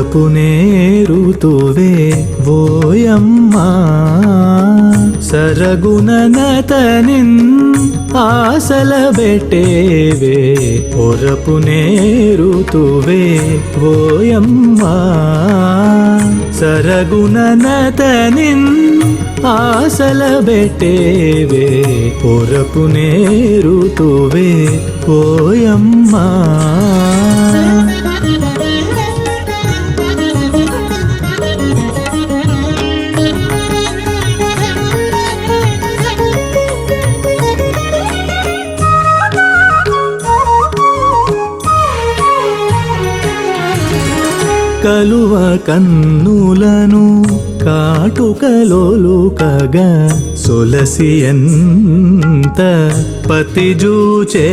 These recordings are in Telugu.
ಹೊರಪುನೇ ಋತುವೆ ಓಯಮ್ಮ ಸರಗುಣನತನಿನ್ ಆಸಲ ಬೆಟ್ಟೇವೆ ಹೊರಪುನೇ ಋತುವೆ ಓಯಮ್ಮ ಸರಗುಣನತನಿನ್ ಆಸಲ ಬೆಟ್ಟೇವೆ ಹೊರಪುನೇ ಋತುವೆ ಓಯಮ್ಮ కలువ కన్నులను కాటుకలోలుకగా సొలసి ఎంత పతిజూచేవే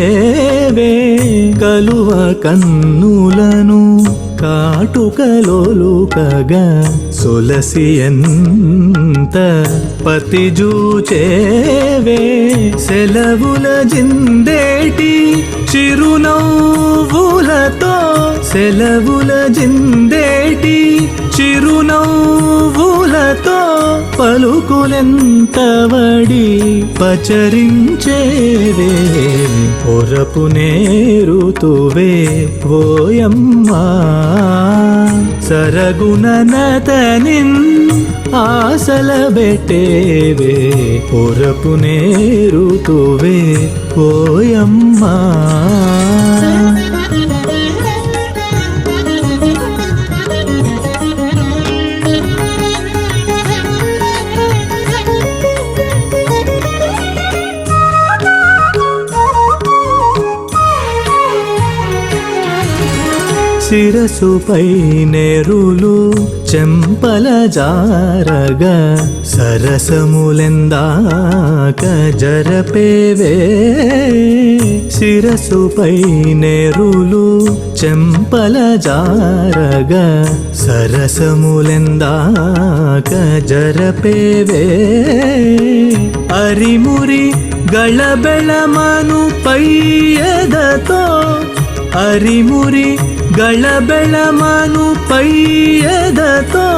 కలువ కన్నులను కాటుకలోలుకగా సొలసి ఎంత పతిజూచేవే సెలవుల జిందేటి చిరునవ్వులతో సెలవుల జిందేటి చిరునవ్వులతో పలుకులెంతవడి పచరించేవే పొరపునే ఋతువే ఓయమ్మ సరగుణనతనిన్ ఆసల బెట్టేవే పొరపునే ఋతువే ఓయమ్మ శిరసుపై నెరులు చెంపల జారగా సరసములెందాక జరపేవే శిరసుపై నెరులు చెంపల జారగా సరసములెందాక జరపేవే అరిమురి గళబెళమను పయ్యదతో అరిమురి గళబెళమను పయ్యదతో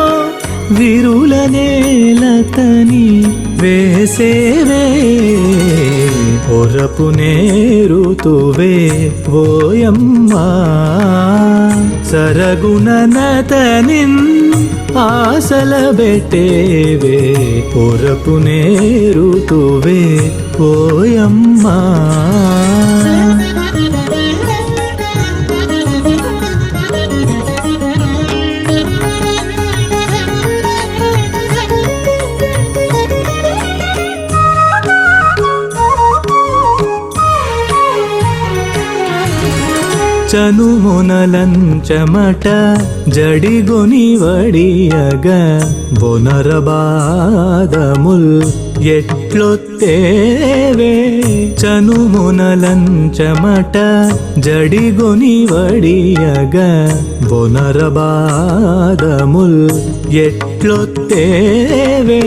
విరుల నేలతని వేసేవే పొరపునే ఋతువే ఓయమ్మ సరగుణనతనిన్ ఆసల బెట్టేవే పొరపునే ఋతువే ఓయమ్మ చనుమొనలంచమట జడిగొని వడియగ బొనరబాదముల్ ఎట్లొత్తేవే చనుమొనలంచమట జడిగొని వడియగ బొనరబాదముల్ ఎట్లొత్తేవే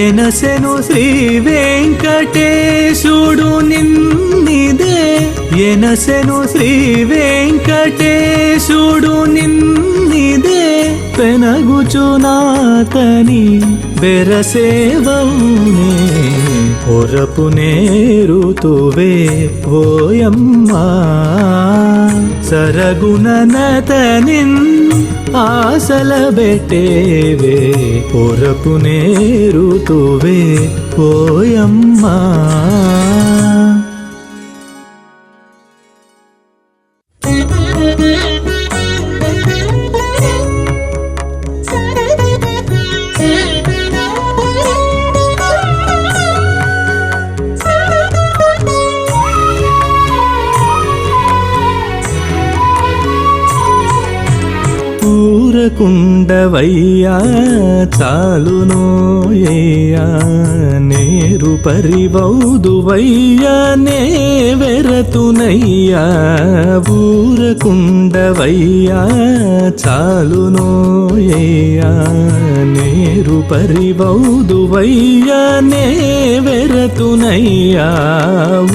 ఎనసెను శ్రీ వెంకటేశుడు నిన్నిదే ఎనసెను శ్రీ వెంకటేశుడు నిన్నిదే పెనగుచునాతని బెరసేవౌనే పొరపునే ఋతువే ఓయమ్మ సరగుణనతనిన్ ఆసల బెట్టేవే పొరపునే ఋతువే ఓయమ్మ కుండవయ్యా చాలునోయ్యా నేరు పరివౌదువయ్యా నే వెరతునయ్యా ఊరకుండవయ్యా చాలునోయ్యా నేరు పరివౌదువయ్యా నే వెరతునయ్యా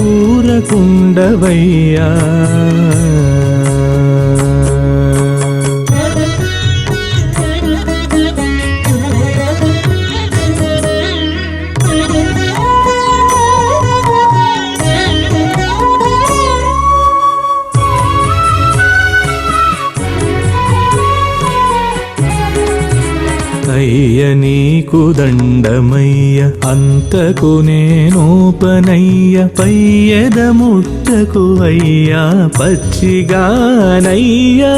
ఊరకుండవయ్యా అయ్య నీకు దండమయ్య అంతకు నేనోపనయ్య పయ్యద ముట్టకు అయ్యా పచ్చిగానయ్యా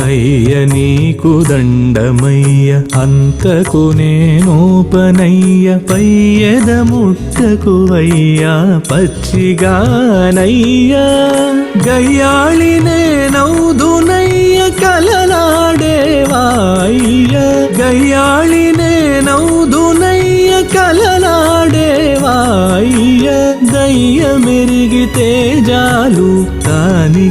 అయ్య నీకు దండమయ్య అంతకు నేనోపనయ్య పయ్యద ముట్టకు అయ్యా పచ్చిగానయ్యా గయ్యాళి నేనౌదునయ్య కలలాడేవాయ్య గయ్యాళి నేనౌదునయ్య కలలాడేవాయ్య దయ్య మెరిగితే జాలు దానికేమయ్యా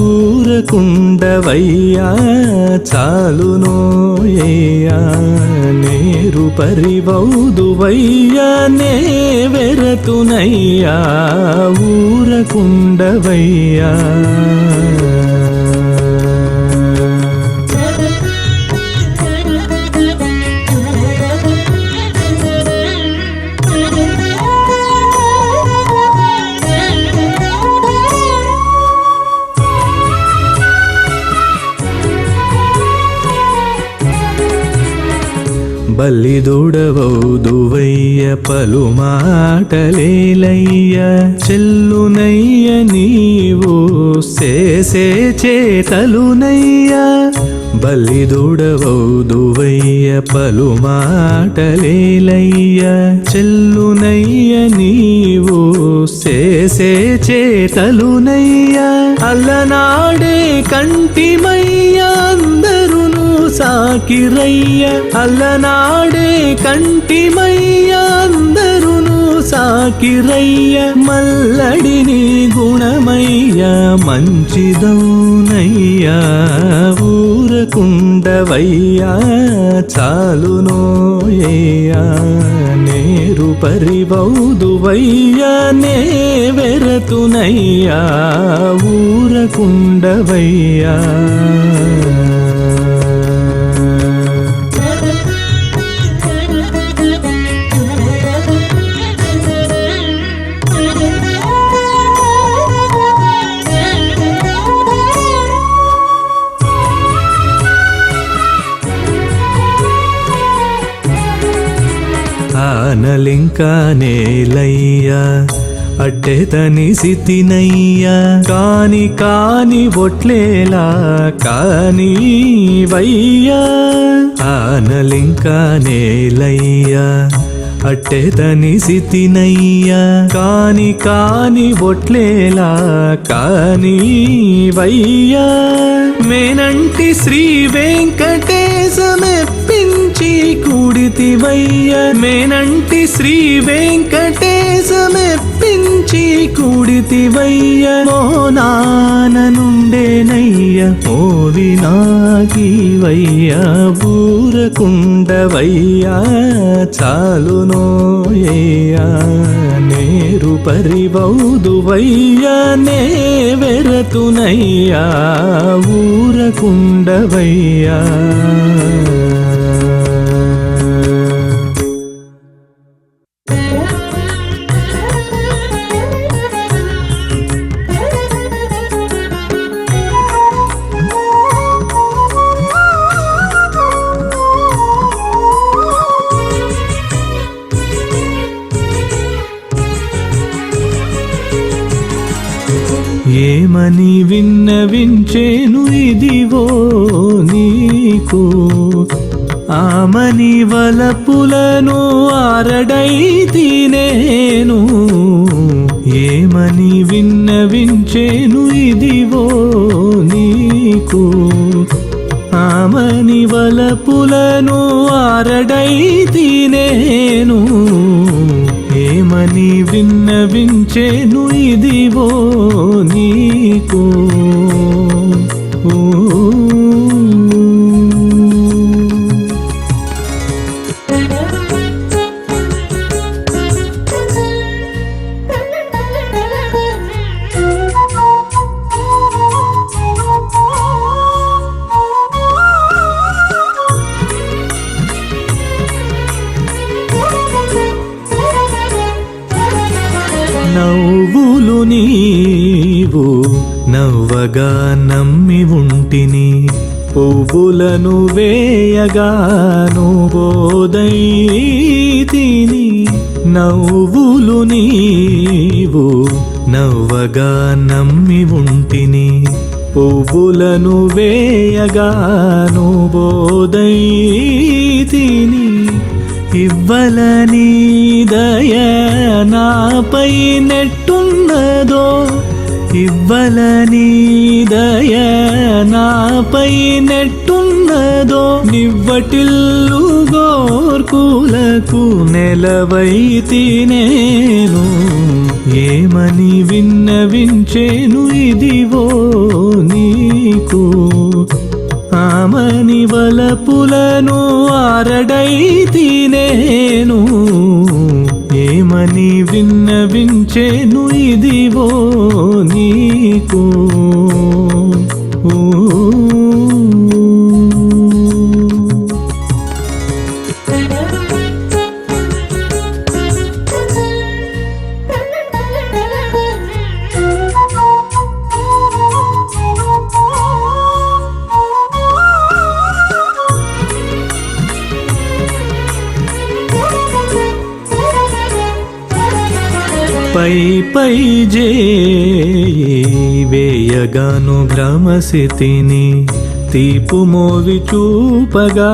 ఊరకుండవయ్యా చాలునోయ్యా నేరు పరివౌదువయ్యా నే వెరతునయ్యా ఊరకుండవయ్యా బల్లిదూడవౌదువయ్య పలుమాటలేలయ్య చెల్లునయ్య నీవు చేసే చేతలునయ్య బల్లిదూడవౌదువయ్య పలుమాటలేలయ్య చెల్లునయ్య నీవు చేసే చేతలునయ్య అల్లనాడే కంటిమయ్య అందరును సాకిరయ్య అల్లనాడే కంటిమయ్య అందరును సాకిరయ్య మల్లడిని గుణమయ్య మంచిదౌనయ్యా ఊరకుండవయ్యా చాలునోయ్యా నేరు పరివౌదువయ్యా నే వెరతునయ్యా ఊరకుండవయ్యా ఆనలింకా నేలయ్యా అట్టెతని సితినయ్యా కాని కాని ఒట్లేలా కాని వయ్యా ఆనలింకా నేలయ్యా అట్టెతని సితినయ్యా కాని కాని ఒట్లేలా కాని వయ్యా మేనంటి శ్రీ వెంకటేశమెప్పించి కూడితివయ్య మేనంటి శ్రీ వెంకటేశమెప్పించి కూడితివయ్య మోనాన నుండేనయ్య మోవినాకివయ్య బూరకుండవయ్యా చాలునోయ్యా నేరు పరివౌదువయ్యా నే వెరతునయ్యా ఊరకుండవయ్యా ఏమని విన్నవించేను ఇదివో నీకు ఆమని వలపులను ఆరడైతి నేను ఏమని విన్నవించేను ఇదివో నీకు ఆమని వలపులను ఆరడైతి నేను ఏమని విన్నవించేను ఇదివో నీకు నవ్వులు నీవు నవ్వగా నమ్మి ఉంటిని పువ్వులను వేయగాను బోధైతిని నవ్వులు నీవు నవ్వగా నమ్మి ఉంటిని పువ్వులను వేయగాను బోధైతిని ఇవ్వలని దయ నాపై నెట్టున్నదో ఇవ్వలని దయ నాపై నెట్టున్నదో నివ్వటిల్లు గోర్కులకు నెలవైతి నేను ఏమని విన్నవించేను ఇదివో నీకు ఆమని వలపులను ఆరడైతి నేను ఏమని విన్నవించేను ఇదివో నీకు పై పై వేయగాను భ్రమసితిని తీపు మోవి చూపగా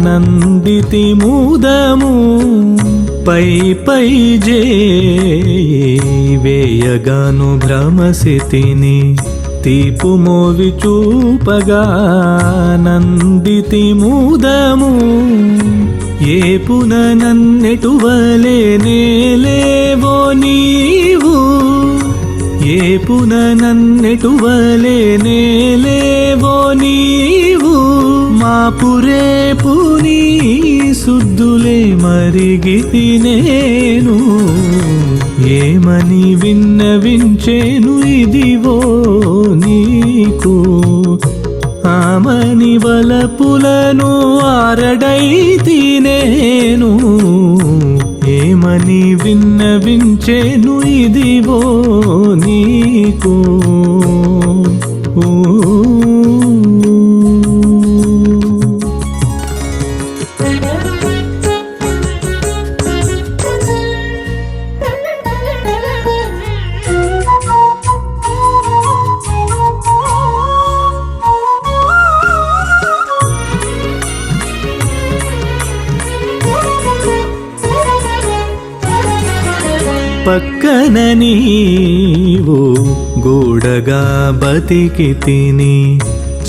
నందితి మూదము పై పై వేయగాను భ్రమసితిని తీపు మోవి చూపగా నందితి మూదము ఏపున నన్నెటువలే నేలేవో నీవు ఏపున నన్నెటువలే నేలేవో నీవు మాపురేపు నీ సుద్దులే మరిగితి నేను ఏమని విన్నవించేను ఇదివో నీకు ఆమని వలపులను ఆరడైతి నేను ఏమని విన్నవించేను ఇదివో నీకు పక్కన నీవు గూడగా బతికి తిని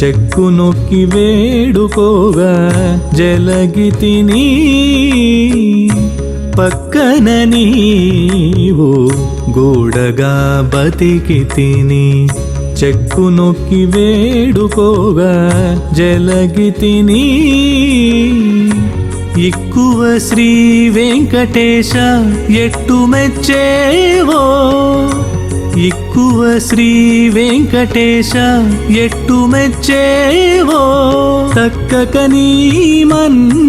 చెక్కు నొక్కి వేడుకోగా జలగి తిని పక్కన నీవు గూడగా బతికి తిని చెక్కు నొక్కి వేడుకోగా జలగి తిని ఎక్కువ శ్రీ వెంకటేశ ఎట్టు మెచ్చేవో ఎక్కువ శ్రీ వెంకటేశ ఎట్టు మెచ్చేవో తక్కక నీ మన్ననలదాకుంటి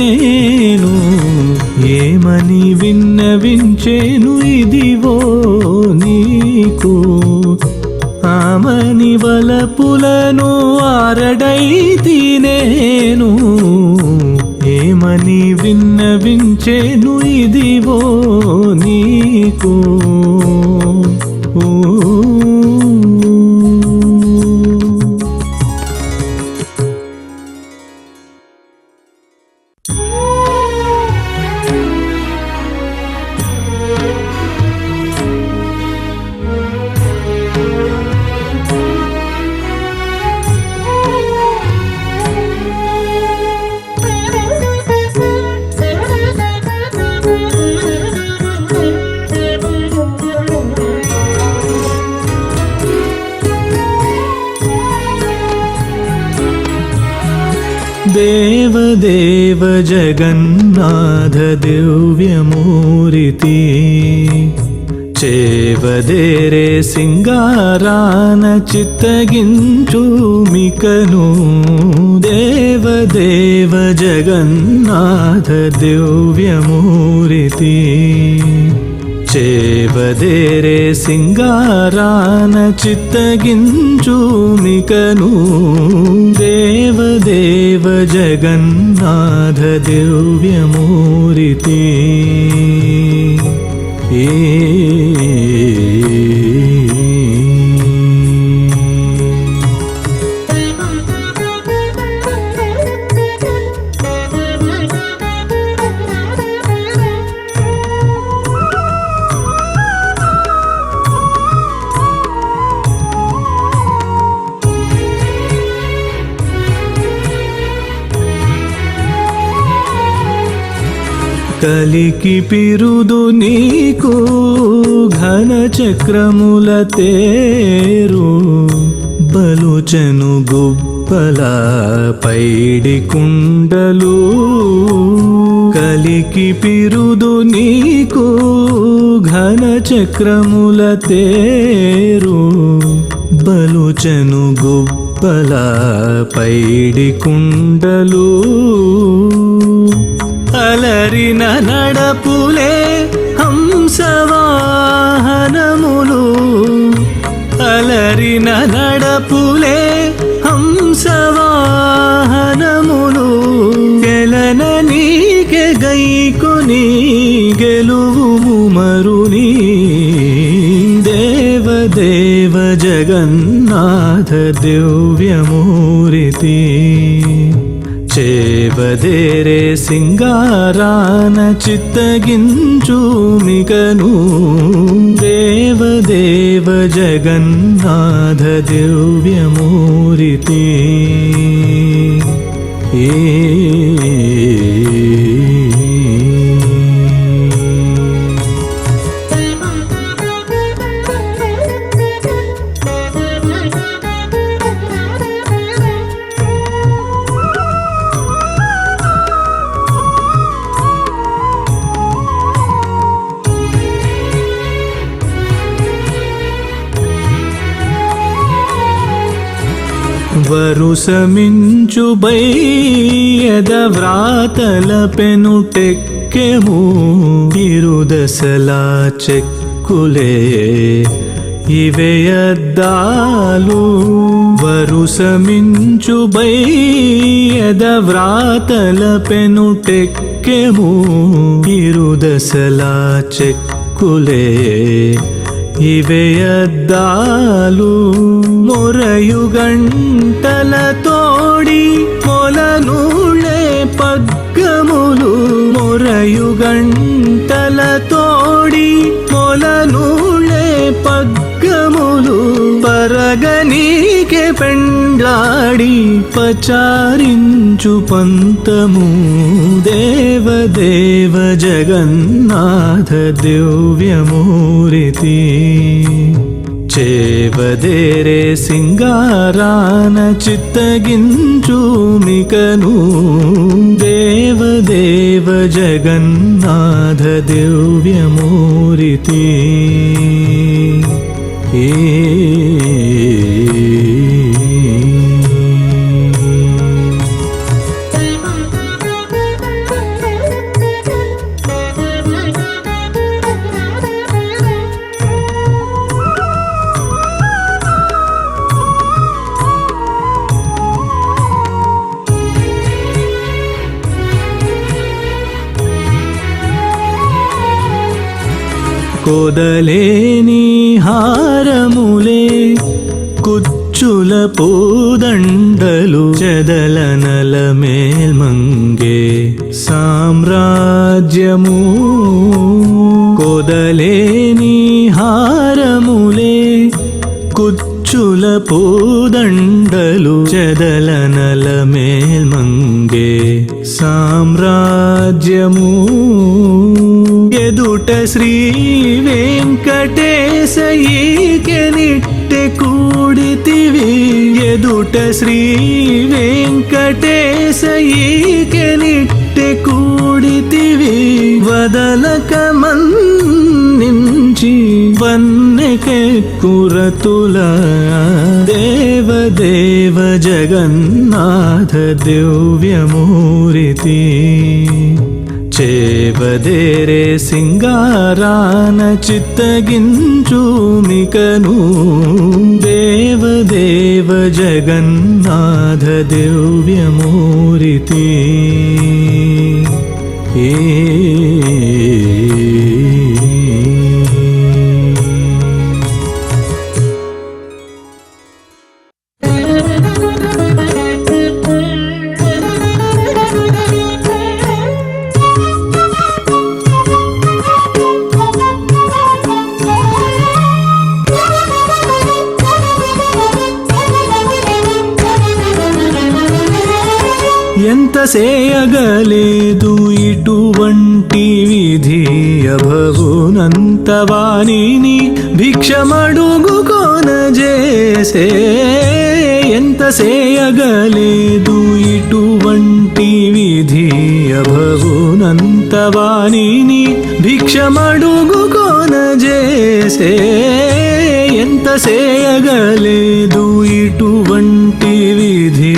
నేను ఏమని విన్నవించేను ఇదివో నీకు ఆమని వలపులను ఆరడైతి నేను ఏమని విన్నవించేను ఇదివో నీకు దేవదేవ జగన్నాథ దివ్యమూర్తి చేవదేరే సింగారాన చిత్తగించు మికను దేవదేవ జగన్నాథ దివ్యమూర్తి చేవదేరే సింగారాన చిత్తగించుమికను దేవదేవ జగన్నాథ దివ్యమూర్తి కలికి పిరుదు నీకు ఘన చక్రముల తేరు బలుచను గుబ్బల పైడి కుండలు కలికి పిరుదు నీకు ఘన చక్రముల తేరు బలుచను గుబ్బల పైడి కుండలు అలరిన నడపులే హంసవాహనములు అలరిన నడపులే హంసవాహనములు గెలన నీకె గైకొని గెలువుము మరుని దేవదేవ జగన్నాథ దివ్యమూర్తి చేవదేరే సింగారాన చిత్తగించుమికను దేవదేవ జగన్నాథ దివ్యమూర్తి వరుసమించు బయ్యద వ్రాతల పెనుటెక్కెము ఇరుదశలా చెక్కులే ఇవే అద్దాలు వరుసమించు బయ్యద వ్రాతల పెనుటెక్కెము ఇరుదశలా చెక్కులే ఇవే అద్దాలు మొరయుగంటల తోడి మొలనూళ్ళే పగ్గములు మొరయుగంటల తోడి మొలనూళ్ళే పగ్గములు పరగనీకే పెండ్లాడి పచారించు పంతము దేవదేవ జగన్నాథ దివ్యమూర్తి చేవదేరే సింగారాన చిత్తగించుమికను దేవదేవ జగన్నాథ దివ్యమూర్తి కొదలేని హారములే కుచ్చుల పూదండలు చెదలనల మేల్మంగే సామ్రాజ్యము కొదలేని హారములే కుచ్చుల పూదండలు చెదలనల మేల్మంగే సామ్రాజ్యము ఎదుట శ్రీ వెంకటేశ ఈకెనిట్టె కూడితివి ఎదుట శ్రీ వెంకటేశ ఈకెనిట్టె కూడితివి వదలక మన్నించి వన్నెకెక్కురతుల దేవదేవ జగన్నాథ దివ్యమూర్తి చేవదేరే సింగారాన చిత్తగించు మికను దేవదేవ జగన్నాథ దివ్యమూరితి ఎంత సేయగలేదు ఇటువంటి విధి అభవునంత వాణిని భిక్షమడుగుకొనజేసే ఎంత సేయగలేదు ఇటువంటి విధి అభవునంత వాణిని భిక్షమడుగుకొనజేసే ఎంత సేయగలేదు ఇటువంటి విధి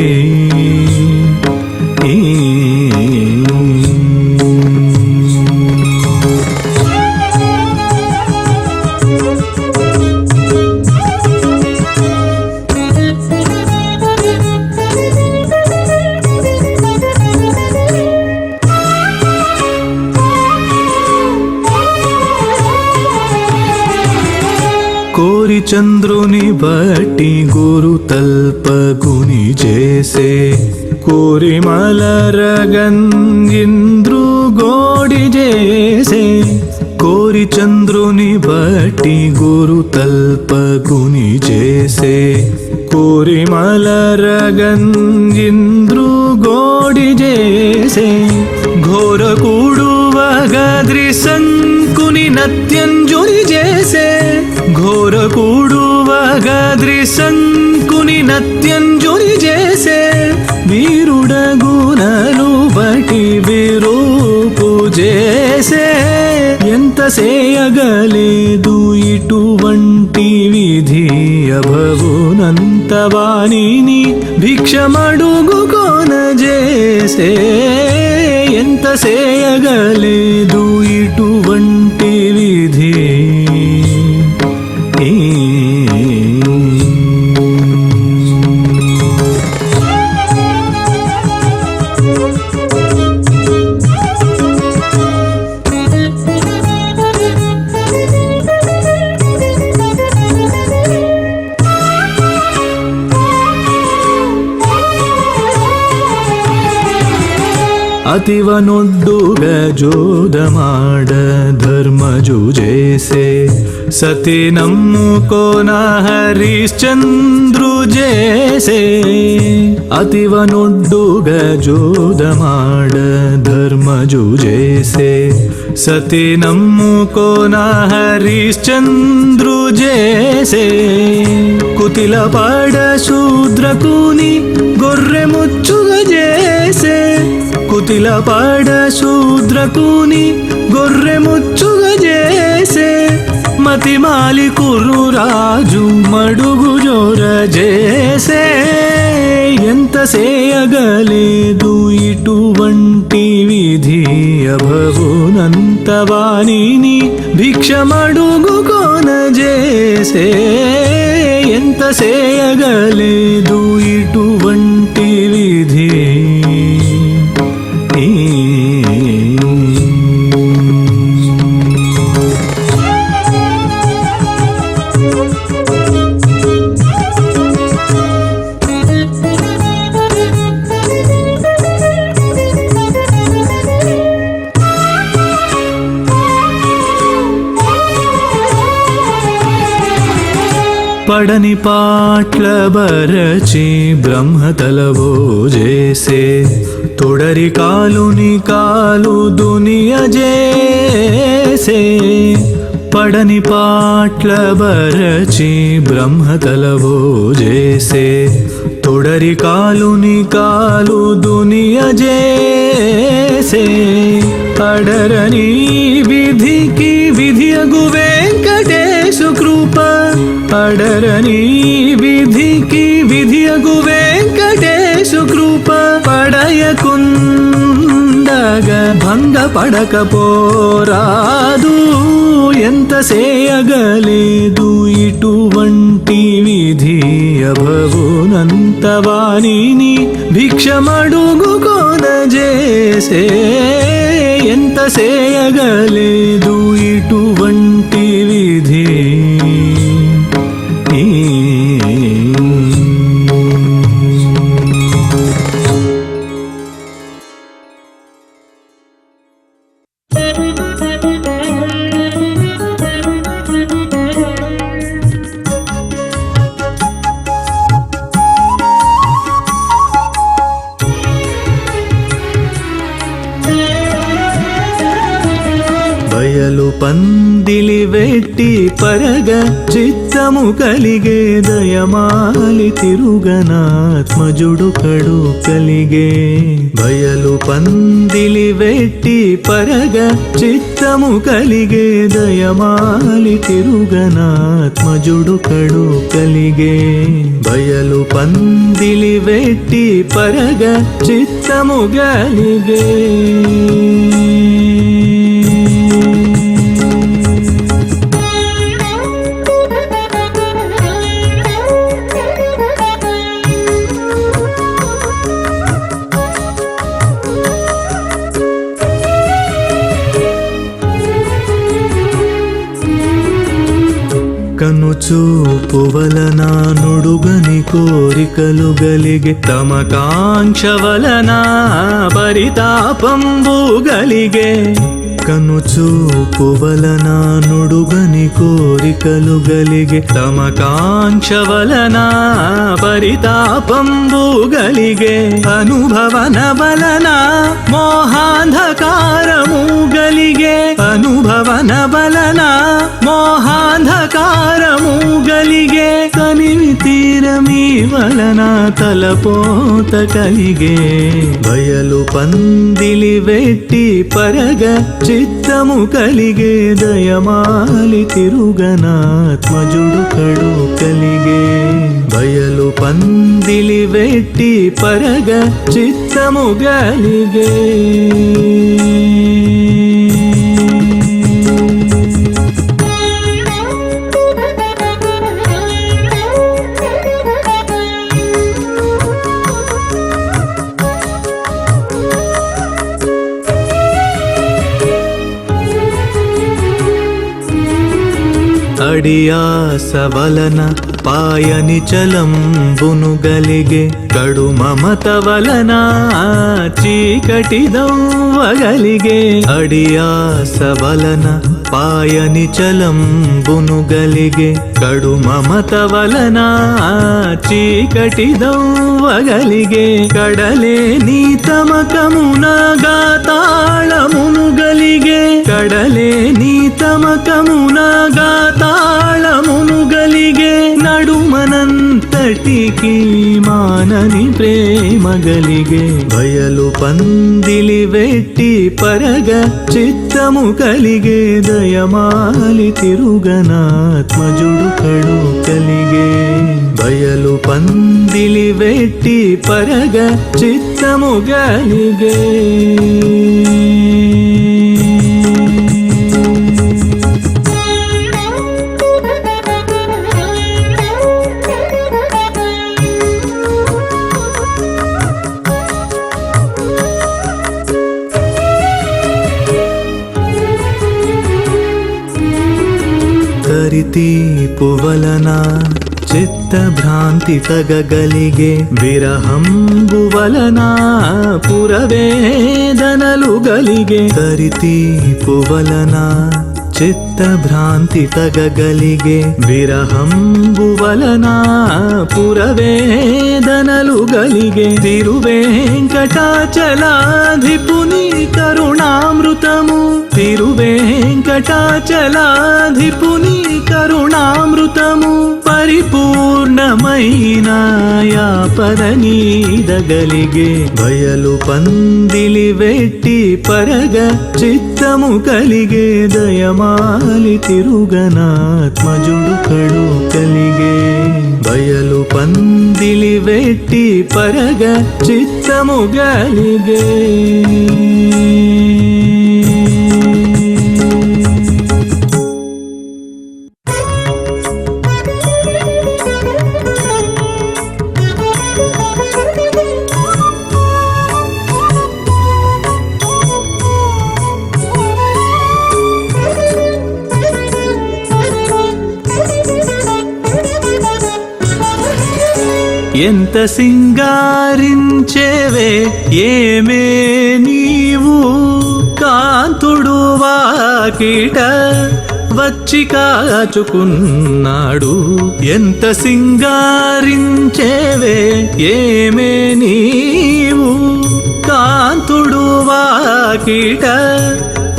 కోరి చంద్రుని బట్టి గురు తల్పగుని చేసే కోరి మలరగంద్రు గోడి చేసే కోరి చంద్రుని బట్టి గురు తల్పగుని చేసే కోరి మలరగంద్రు గోడి చేసే ఘోరకూడు వగద్రి సంకుని నత్యంజుని చేసే ఘోరకూడు వగద్రి సంకుని నత్యంజుని చేసే వీరుడగునను బటి విరూపు చేసే ఎంత సేయగలేదు ఇటువంటి విధి అభవునంత వాణిని భిక్షమడుగుకొనజేసే ఎంత సేయగలేదు ఇటువంటి విధి అతివనొడ్డుగ జోదమాడ ధర్మజు చేసే సతి నమ్ముకోన హరిశ్చంద్రు చేసే అతివనొడ్డుగ జోదమాడ ధర్మజు చేసే సతి నమ్ముకోన హరిశ్చంద్రు చేసే కుతిల పాడ శూద్రకుని గొర్రె ముచ్చుగ చేసే కుతిల పాడ శూద్రకుని గొర్రె ముచ్చుగ చేసే మతిమాలి కుర్రు రాజు మడుగు జోర చేసే ఎంత సేయగలేదు ఇటువంటి విధి అభవునంత వాణిని భిక్షమడుగుకొనజేసే ఎంత సేయగలేదు ఇటువంటి విధి పడని పాట్ల బరచి బ్రహ్మతలవో చేసే తొడరి కాలుని కాలు దునియ చేసే పడని పాట్ల బరచి బ్రహ్మతలవో చేసే తొడరి కాలుని కాలు దునియ చేసే అడరని విధికి విధియగు వెంకటేశు కృప అడరని విధికి విధియగు వెంకటేశు కృప పడయకుండగ భంగపడకపోరాదు ఎంత సేయగలేదు ఇటువంటి విధి అభవునంత వాణిని భిక్షమడుగుకొనజేసే ఎంత సేయగలేదు ఇటువంటి విధి బయలు పందిలి వెట్టి పరగ చిత్తము కలిగే దయమాలి తిరుగనాత్మజుడు కడు కలిగే బయలు పందిలి వెట్టి పరగ చిత్తము కలిగే దయమాలి తిరుగనాత్మజుడు కడు కలిగే బయలు పందిలి వెట్టి పరగ చిత్తము కలిగే కనుచూపు వలన నుడుగని కోరికలు గలిగే తమ కాంక్ష వలన పరితాపంబు గలిగే కనుచూపు వలన నుడుగని కోరికలు గలిగే తమ కాంక్ష వలన పరితాపంబు గలిగే అనుభవన వలన మోహాంధకారము గలిగే అనుభవన వలన మోహాంధకారము గలిగే కనివి తీరమీ వలన తలపోత కలిగే బయలు పందిలి వెట్టి పరగ చిత్తము కలిగే దయమాలి తిరుగనాత్మజుడు కడు కలిగే బయలు పందిలి వెట్టి పరగ చిత్తము కలిగే అడియాస వలన పాయని చలంబును గలిగే కడు మమత వలన చీకటి దవ్వగలిగే అడియాస వలన పాయని చలంబును గలిగే కడు మమత వలన చీకటి దవ్వగలిగే కడలే నీ తమకమునగా తాళమును గలిగే కడలే నీ తమకమునగా తాళమును గలిగే నడుమనంతటికి మానని ప్రేమ గలిగే బయలు పందిలి వెట్టి పరగ చిత్తము కలిగే దయమాలి తిరుగనాత్మజుడు కడు కలిగే బయలు పందిలి వెట్టి పరగ చిత్తము కలిగే తీపు వలన చిత్త భ్రాంతి తగగలిగే విరహంబు వలన పురవేదనలు గలిగే తరితీపు వలన చిత్త భ్రాంతి తగగలిగే విరహంబు వలన పురవేదనలు గలిగే తిరువేంకటాచలాధిపుని కరుణామృతము తిరువేంకటాచలాధిపుని కరుణామృతము పరిపూర్ణమైన యాపరనీదగలిగే బయలు పందిలి వెట్టి పరగ చిత్తము కలిగే దయమాలి తిరుగనాత్మజుడు కడు కలిగే బయలు పందిలి వెట్టి పరగ చిత్తము గలిగే ఎంత సింగారించేవే ఏమే నీవు కాంతుడు వాకిట వచ్చి కాచుకున్నాడు. ఎంత సింగారించేవే ఏమే నీవు కాంతుడు వాకిట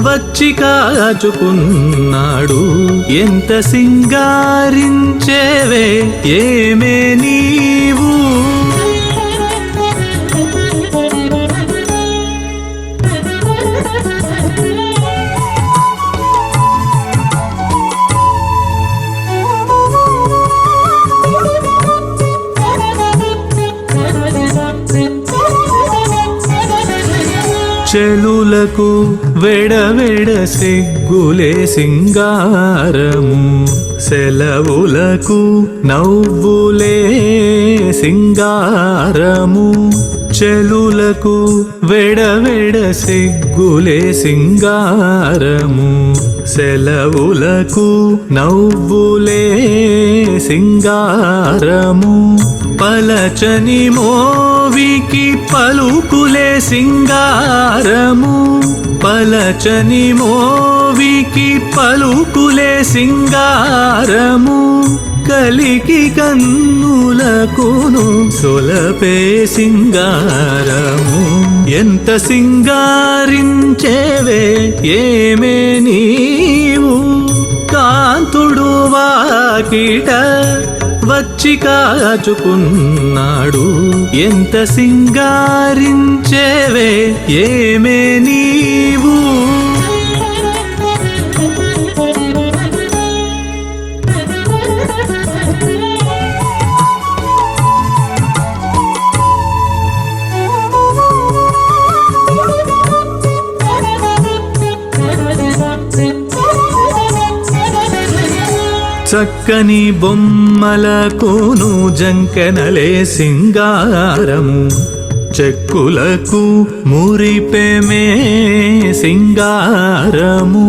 వచ్చి కాచుకున్నాడు. ఎంత సింగారించేవే ఏమే నీవు చెలులకు వెడవెడ సిగ్గులే సింగారము సెలవులకు నవ్వులే సింగారము. చెలులకు వెడవెడ సిగ్గులే సింగారము సెలవులకు నవ్వులే సింగారము. పలచని మోవికి పలుకులే సింగారము పలచని మోవికి పలుకులే సింగారము. కలికి కన్నులకును సొలపే సింగారము. ఎంత సింగారించేవే ఏమే నీవు కాంతుడు వాకిట వచ్చి కాచుకున్నాడు. ఎంత సింగారించేవే ఏమే నీవు చక్కని బొమ్మలకును జంకెనలే సింగారము చెక్కులకు మురిపెమే సింగారము.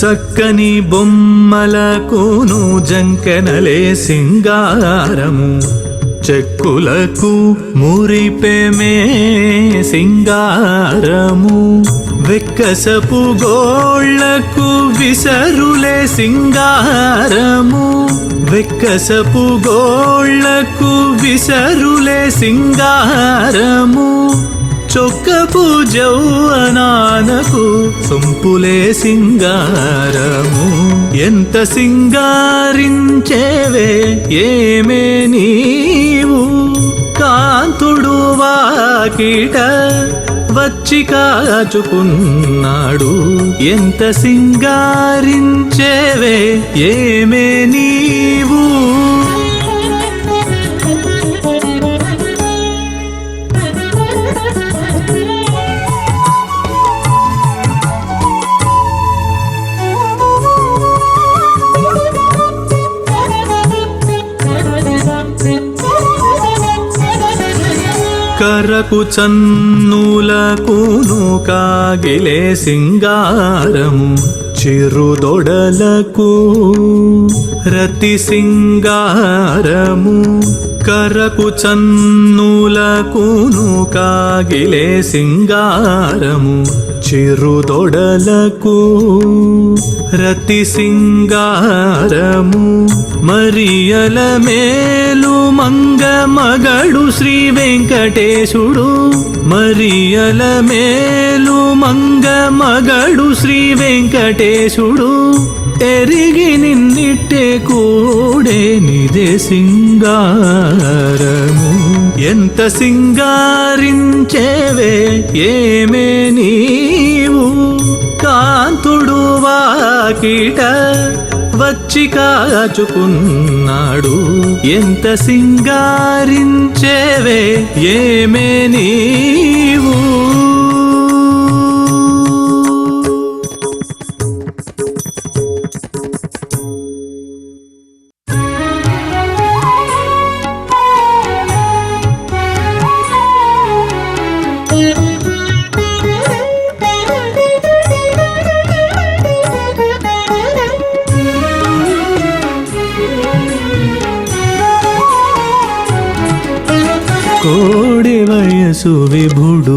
చక్కని బొమ్మలకును జంకెనలే సింగారము చెక్కులకు మురిపెమే సింగారము. వెక్కసపు గోళ్లకు విసరులే సింగారము వెక్కసపు గోళ్లకు విసరులే సింగారము. చొక్కపు జౌవనానకు సొంపులే సింగారము. ఎంత సింగారించేవే ఏమే నీవు కాంతుడు వాకిట వచ్చి కాచుకున్నాడు. ఎంత సింగారించేవే ఏమే నీవు కరకు చన్నులకును కాగిలే సింగారము చిరుదొడలకు రతి సింగారము. కరకు చన్నులకును కాగిలే సింగారము చిరుదొడలకు రతి సింగారము. మరియల మేలు మంగ మగడు శ్రీ వెంకటేశుడు మరియల మేలు మంగ మగడు శ్రీ వెంకటేశుడు. ఎరిగి నిన్నిట్టే కూడే నిదే సింగారము. ఎంత సింగారించేవే ఏమే నీవు కాంతుడు వాకిట వచ్చి కాచుకున్నాడు. ఎంత సింగారించేవే ఏమే నీవు. కోడి వయసు విభుడు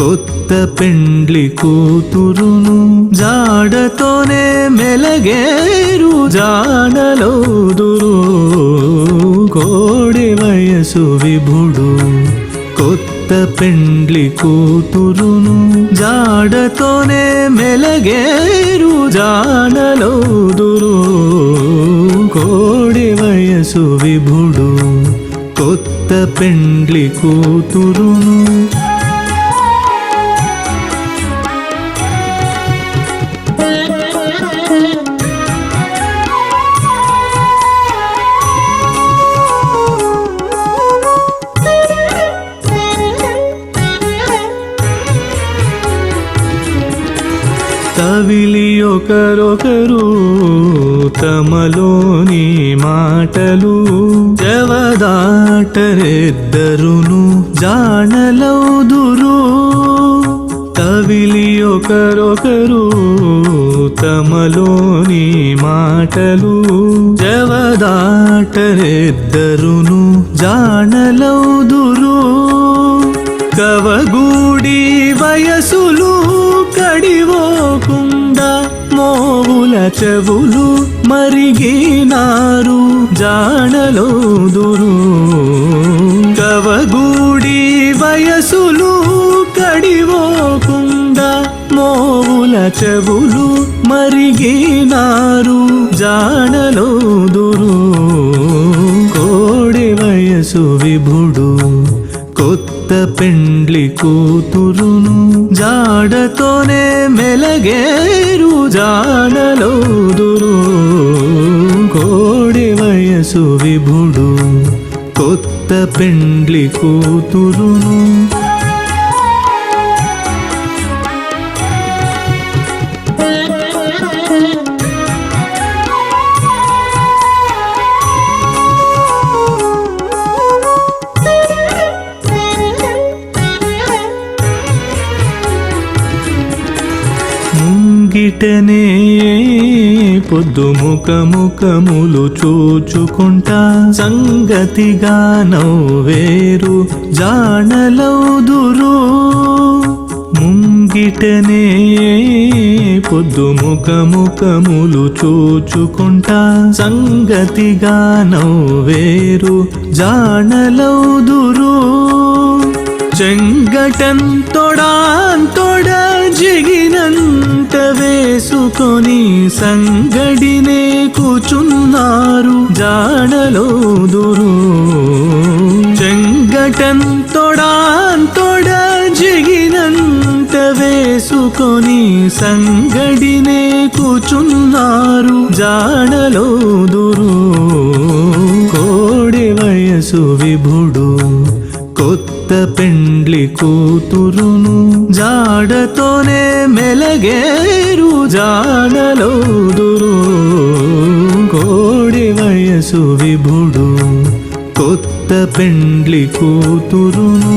కొత్త పెండ్లి కూతురును జాడతోనే మెలగేరు జాడలోదురు. కోడి వయసు విభుడు కొత్త పెండ్లి కూతురును జాడతోనే మెలగేరు జాడలోదురు. కోడి వయసు విభుడు కొత్త పెండ్లి కూతురును తవిలి ఒకరొకరు తమలోని మాటలు జవదాటరెద్దరును జానలౌదురు. తవిలి ఒకరొకరు తమలోని మాటలు జవదాటరెద్దరును జానలౌదురు. కవగూడి వయసులు కడివోకుండా మోవుల చెవులు మరిగినారు జాడలోదురు. కవగూడి వయసులు కడివోకుండా మోవుల చెవులు మరిగినారు జాడలోదురు. కోడి వయసు విభుడు కొత్త పెండ్లి కూతురును జాడతోనే మెలగేరు జాడలోదురు. కోడి వయసు విభుడు కొత్త పెండ్లి కూతురును ముంగిటనే పొద్దుముఖముఖములు చూచుకుంటా సంగతిగా నవ్వేరు జానలౌదురు. ముంగిటనే పొద్దుముఖముఖములు చూచుకుంటా సంగతిగా నవ్వేరు జానలౌదురు. చెంగటంతొడాంతొడ జిగినంత వేసుకొని సంగడినే కూచున్నారు జాడలోదురు. చెంగటంతొడాంతొడ జిగినంత వేసుకొని సంగడినే కూచున్నారు జాడలోదురు. కోడి వయసు విభుడు కొత్త పెండ్లి కూతురును జాడతోనే మెలగేరు జాడలోదురు. కోడి వయసు విభుడు కొత్త పెండ్లి కూతురును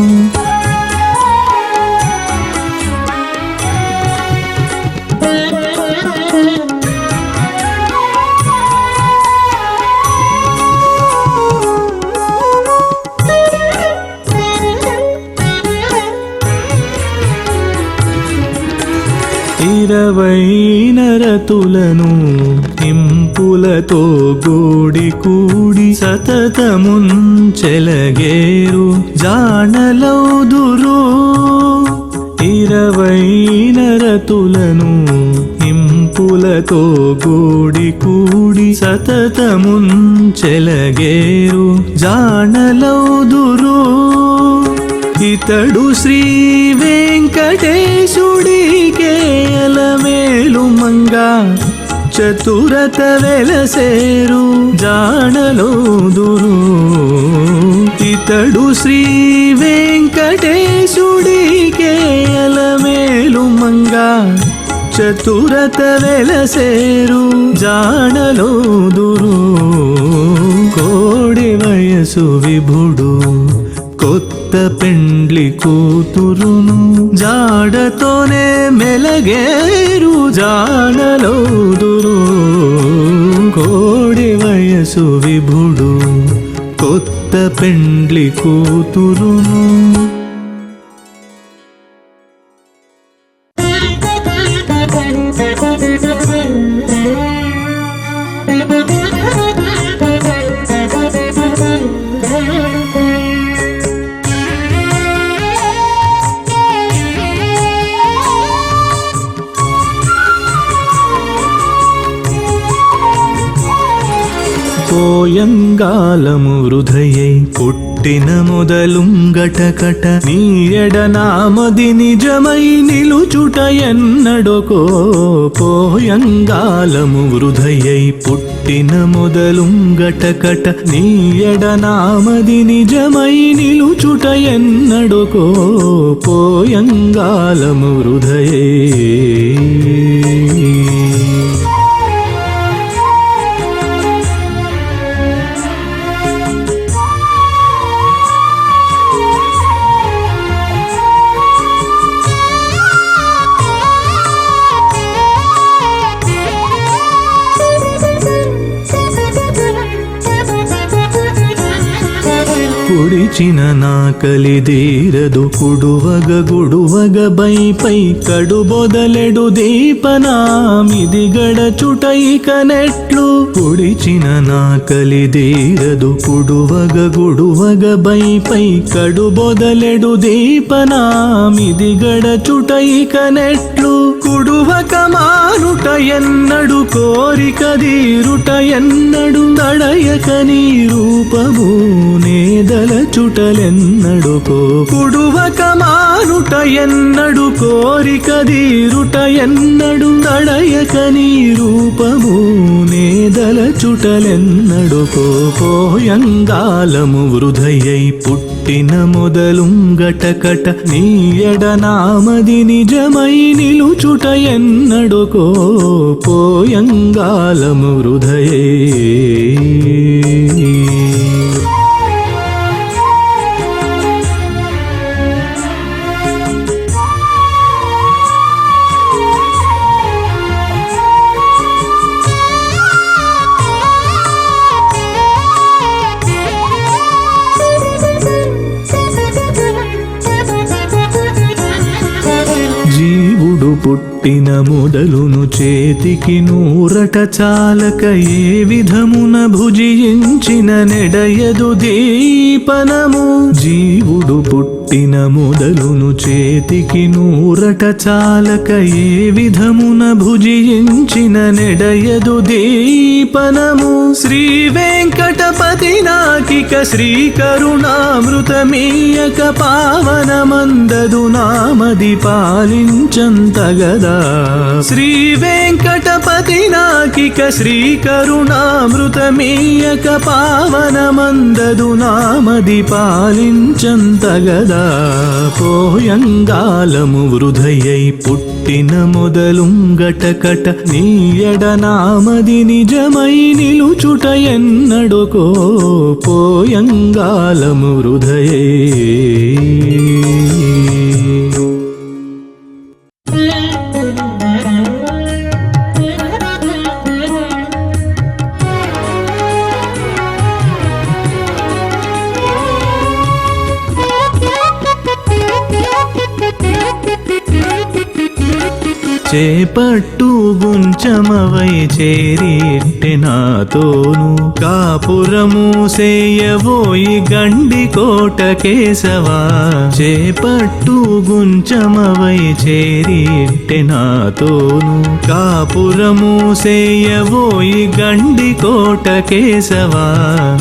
నరతులను ఇంపులతో గూడి కూడి సతతముంచెలగేరు జానలౌదురు. 20 నరతులను ఇంపులతో గూడి కూడి సతతముంచెలగేరు జానలౌదురు. ఇతడు శ్రీ వెంకటేశుడికే అలమేలు మంగ చతురత వెలసేరు జానలోదురు ఇతడు శ్రీ వెంకటేశుడికే అలమేలు మంగ చతురత వెలసేరు జానలోదురు కోడి వయసు విభుడు కొత్త పెండ్లి కూతురును జాడతోనే మెలగేరు జాడలోదురు కోడి వయసు విభుడు కొత్త పెండ్లి కూతురును పోయంగాలము వృధయై పుట్టిన మొదలుంగటకట నీయడనామది నిజమై నిలుచుట ఎన్నడొకో పోయంగాలము వృధయై పుట్టిన మొదలుంగటకట నీయడనామది నిజమై నిలుచుట ఎన్నడొకో పోయంగాలము వృధయై కుడిచిన నాకలిదీరదు కుడువగ గుడువగ బైపై కడుబొదలెడు దీపనామిది గడచుటైక నెట్లు కుడిచిన నాకలిదీరదు కుడువగ గుడువగ బైపై కడుబొదలెడు దీపనామిది గడచుటైక నెట్లు కుడువక మానుట ఎన్నడు కోరిక దీరుట ఎన్నడు తడయక నీ రూపము నేదల చుటలెన్నడుకో కుడువక మానుట ఎన్నడు కోరిక దీరుట ఎన్నడు తడయక నీ రూపము నేదల చుటలెన్నడుకో పోయంగాలము వృధయై పుట్టిన మొదలుంగటకట నీయడనామది నిజమై నిలుచుట ఎన్నడుకో పోయంగాలము వృధయై పుట్టిన మొదలును చేతికి నూరట చాలక ఏ విధమున భుజించిన నెడయదు దీపనము జీవుడు పుట్టిన మొదలును చేతికి నూరట చాలక ఏ విధమున భుజించిన నెడయదు దీపనము శ్రీ వెంకటపతి నాకిక శ్రీ కరుణామృతమీయక పావనమందదు నామది పాలించంతగదా శ్రీ వెంకటపతి నాకిక శ్రీ కరుణామృతమీయక పావనమందదు నామది పాలించంతగదా పోయంగాలము వృధయై పుట్టిన మొదలుంగటకట నీయడనామది నిజమై నిలుచుట ఎన్నడొకో పోయంగాలము వృధయై చేపట్టు గుంచమవై చేరిట్టె నాతోను కాపురము సేయవోయి గండి కోట కేశవా చేపట్టు గుంచమవై చేరిట్టె నాతోను కాపురము సేయవోయి గండి కోట కేశవా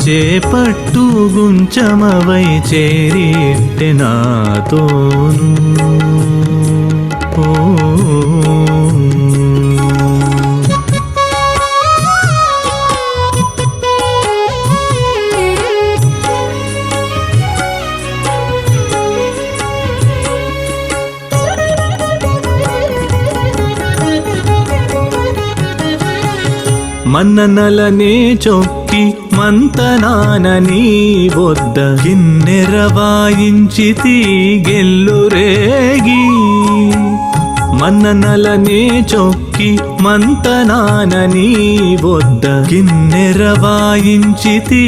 చేపట్టు గుంచమవై చేరిట్టె నాతోను మన్ననలనే చొక్కి మంతనాన నీ వద్ద కిన్నెర వాయించితి గెల్లురేగి మన్ననలనే చొక్కి మంతనాన నీ వద్ద కిన్నెర వాయించితి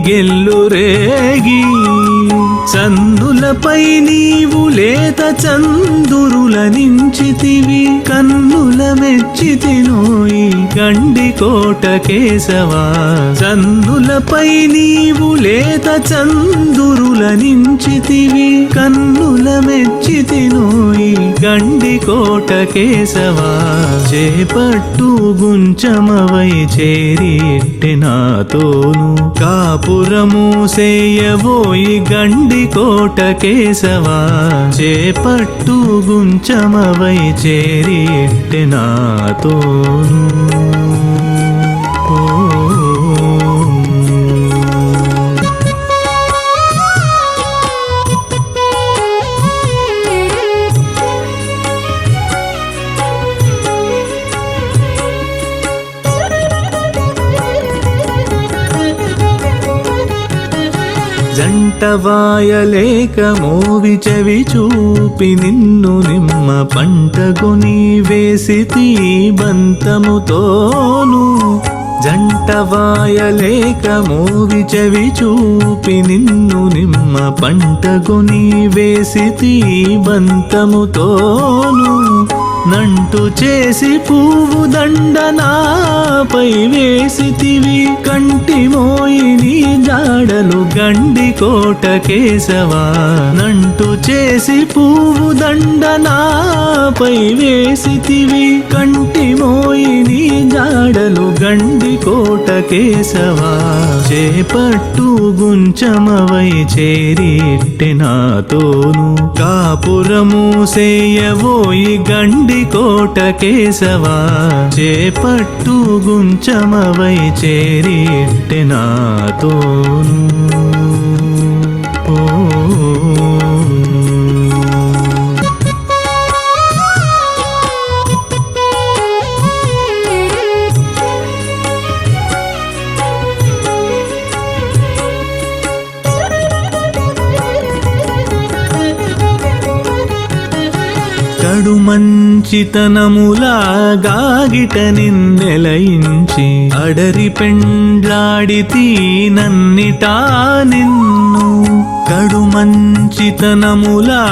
గెల్లురేగి చందులపై నీవు లేత చందురుల నించితివి కన్నుల మెచ్చితినోయి గండి కోట కేశవా చందులపై నీవు లేత చందురుల నించితివి కన్నుల మెచ్చితినోయి గండి కోట కేశవా చేపట్టు గుంచమవై చేరిట్టె నాతోను కాపురము సేయవోయి గండి కోట కేశవా చేపట్టు గుంచమవై చేరిట్టె నాతోను జంటవాయలేక మోవి చెవి చూపి నిన్ను నిమ్మ పంటగుని వేసితి బంతముతోను జంటవాయలేక మోవి చెవి చూపి నిన్ను నిమ్మ పంటగుని వేసితి బంతముతోను నంటు చేసి పువ్వు దండనాపై వేసితివి కంటి మోయిని జాడలు గండి కోట కేశవా నంటు చేసి పువ్వు దండనాపై వేసితివి కంటి మోయిని జాడలు గండి కోట కేశవా చేపట్టు గుంచమవై చేరిట్టె నాతోను కాపురము సేయవోయి గండి కోట కేశవా చేపట్టు గుంచమవై చేరిట్టె నాతోను కడు మంచితనములా గాగిట నిన్నెలయించి అడరి పెండ్లాడితి నన్నిటా నిన్ను కడు మంచితనములా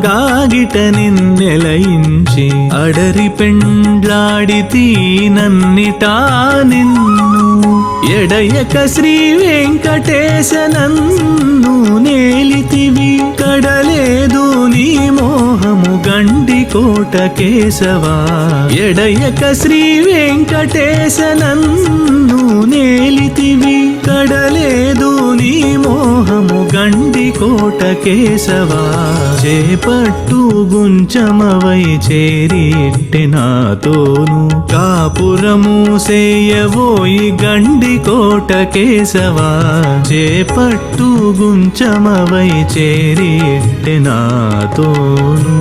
గాగిట నిన్నెలయించి అడరి పెండ్లాడితి నన్నిటా నిన్ను ఎడయక శ్రీ వెంకటేశ నన్ను నేలితివి కడలేదు నీ మోహము గండి కోట కేశవా ఎడయక శ్రీ వెంకటేశ నన్ను నేలితివి కడలేదు నీ మోహము గండి కోట కేశవా చేపట్టు గుంచమవై చేరిట్టె నాతోను కాపురము సేయవోయి గండి కోట కేశవా చేపట్టు గుంచమవై చేరిట్టె నాతోను